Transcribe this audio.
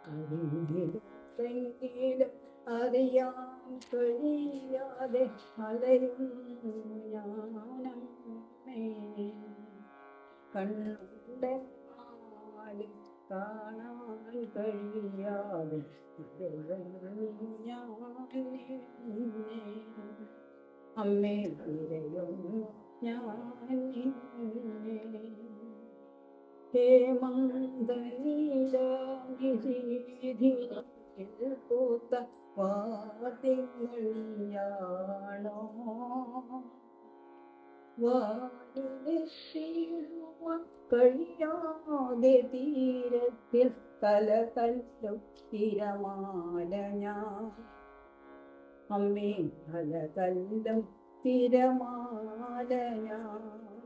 അറിഞ്ഞിരുന്നെങ്കിലും അറിയാൻ കഴിയാതെ അലയുന്നു ഞാനമ്മേ. കണ്ണുടെ നാട് കാണാൻ കഴിയാതെ അലയുന്നു ഞാൻ നിന്നെ. അമ്മേ തിരയുന്നു ഞാൻ നിന്നെ. ഹേമന്തനീലനിശീധിയിൽ പൂത്ത വാതിങ്ങളിലാണോ വാനിലെത്തിടുവാൻ കഴിയാതെ തീരത്തിൽ കലകല്ലും തിരമാല ഞാൻ. അമ്മേ കലകല്ലും തിരമാല ഞാൻ.